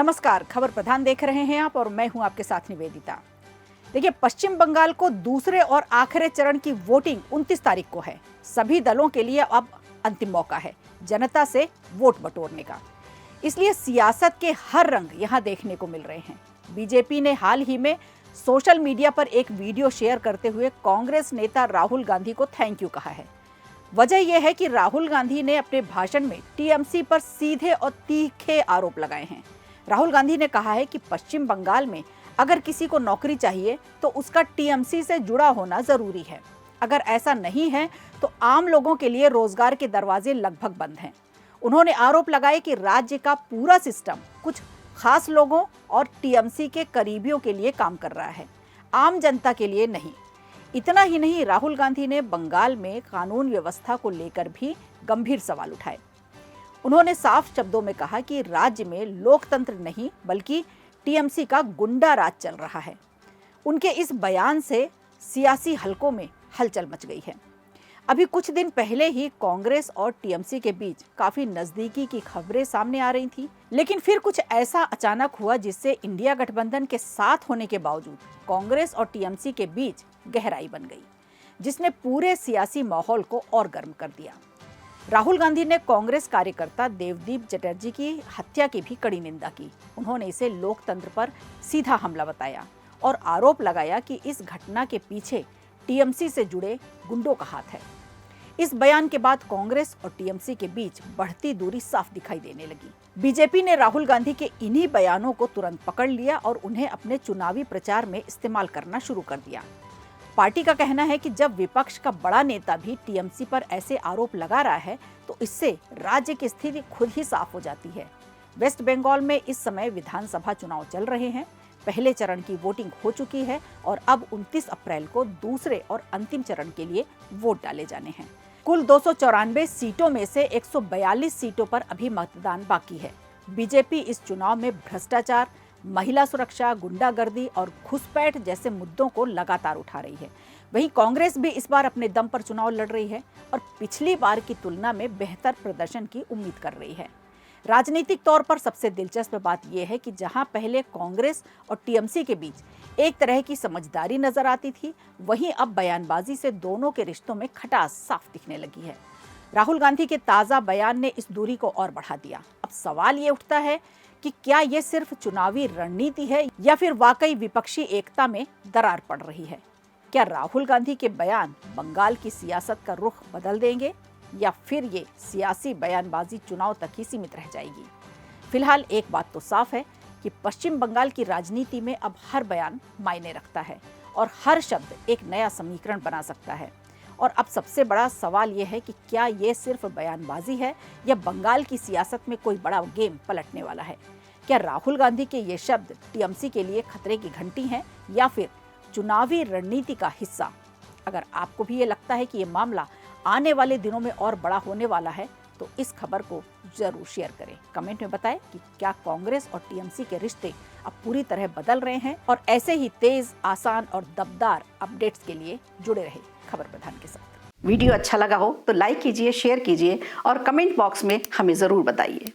नमस्कार, खबर प्रधान देख रहे हैं आप और मैं हूं आपके साथ निवेदिता। देखिए, पश्चिम बंगाल को दूसरे और आखिरी चरण की वोटिंग 29 तारीख को है। सभी दलों के लिए अब अंतिम मौका है जनता से वोट बटोरने का। इसलिए सियासत के हर रंग यहां देखने को मिल रहे हैं। बीजेपी ने हाल ही में सोशल मीडिया पर एक वीडियो शेयर करते हुए कांग्रेस नेता राहुल गांधी को थैंक यू कहा है। वजह यह है कि राहुल गांधी ने अपने भाषण में टीएमसी पर सीधे और तीखे आरोप लगाए हैं। राहुल गांधी ने कहा है कि पश्चिम बंगाल में अगर किसी को नौकरी चाहिए तो उसका टीएमसी से जुड़ा होना जरूरी है। अगर ऐसा नहीं है तो आम लोगों के लिए रोजगार के दरवाजे लगभग बंद हैं। उन्होंने आरोप लगाए कि राज्य का पूरा सिस्टम कुछ खास लोगों और टीएमसी के करीबियों के लिए काम कर रहा है, आम जनता के लिए नहीं। इतना ही नहीं, राहुल गांधी ने बंगाल में कानून व्यवस्था को लेकर भी गंभीर सवाल उठाए। उन्होंने साफ शब्दों में कहा कि राज्य में लोकतंत्र नहीं बल्कि टीएमसी का गुंडा राज चल रहा है। उनके इस बयान से सियासी हलकों में हलचल मच गई है। अभी कुछ दिन पहले ही कांग्रेस और टीएमसी के बीच काफी नजदीकी की खबरें सामने आ रही थी, लेकिन फिर कुछ ऐसा अचानक हुआ जिससे इंडिया गठबंधन के साथ होने के बावजूद कांग्रेस और टीएमसी के बीच गहराई बन गई, जिसने पूरे सियासी माहौल को और गर्म कर दिया। राहुल गांधी ने कांग्रेस कार्यकर्ता देवदीप चटर्जी की हत्या की भी कड़ी निंदा की। उन्होंने इसे लोकतंत्र पर सीधा हमला बताया और आरोप लगाया कि इस घटना के पीछे टीएमसी से जुड़े गुंडों का हाथ है। इस बयान के बाद कांग्रेस और टीएमसी के बीच बढ़ती दूरी साफ दिखाई देने लगी। बीजेपी ने राहुल गांधी के इन्हीं बयानों को तुरंत पकड़ लिया और उन्हें अपने चुनावी प्रचार में इस्तेमाल करना शुरू कर दिया। पार्टी का कहना है कि जब विपक्ष का बड़ा नेता भी टीएमसी पर ऐसे आरोप लगा रहा है तो इससे राज्य की स्थिति खुद ही साफ हो जाती है। वेस्ट बंगाल में इस समय विधानसभा चुनाव चल रहे हैं। पहले चरण की वोटिंग हो चुकी है और अब 29 अप्रैल को दूसरे और अंतिम चरण के लिए वोट डाले जाने हैं। कुल 294 सीटों में से 142 सीटों पर अभी मतदान बाकी है। बीजेपी इस चुनाव में भ्रष्टाचार, महिला सुरक्षा, गुंडागर्दी और घुसपैठ जैसे मुद्दों को लगातार उठा रही है। वहीं कांग्रेस भी इस बार अपने दम पर चुनाव लड़ रही है और पिछली बार की तुलना में बेहतर प्रदर्शन की उम्मीद कर रही है। राजनीतिक तौर पर सबसे दिलचस्प बात यह है कि जहां पहले कांग्रेस और टीएमसी के बीच एक तरह की समझदारी नजर आती थी, वहीं अब बयानबाजी से दोनों के रिश्तों में खटास साफ दिखने लगी है। राहुल गांधी के ताजा बयान ने इस दूरी को और बढ़ा दिया। अब सवाल ये उठता है कि क्या ये सिर्फ चुनावी रणनीति है या फिर वाकई विपक्षी एकता में दरार पड़ रही है। क्या राहुल गांधी के बयान बंगाल की सियासत का रुख बदल देंगे या फिर ये सियासी बयानबाजी चुनाव तक ही सीमित रह जाएगी। फिलहाल एक बात तो साफ है कि पश्चिम बंगाल की राजनीति में अब हर बयान मायने रखता है और हर शब्द एक नया समीकरण बना सकता है। और अब सबसे बड़ा सवाल यह है कि क्या ये सिर्फ बयानबाजी है या बंगाल की सियासत में कोई बड़ा गेम पलटने वाला है। क्या राहुल गांधी के ये शब्द टीएमसी के लिए खतरे की घंटी हैं या फिर चुनावी रणनीति का हिस्सा। अगर आपको भी ये लगता है कि ये मामला आने वाले दिनों में और बड़ा होने वाला है तो इस खबर को जरूर शेयर करें। कमेंट में बताएं कि क्या कांग्रेस और टीएमसी के रिश्ते अब पूरी तरह बदल रहे हैं। और ऐसे ही तेज, आसान और दमदार अपडेट्स के लिए जुड़े रहे खबर प्रधान के साथ। वीडियो अच्छा लगा हो तो लाइक कीजिए, शेयर कीजिए और कमेंट बॉक्स में हमें जरूर बताइए।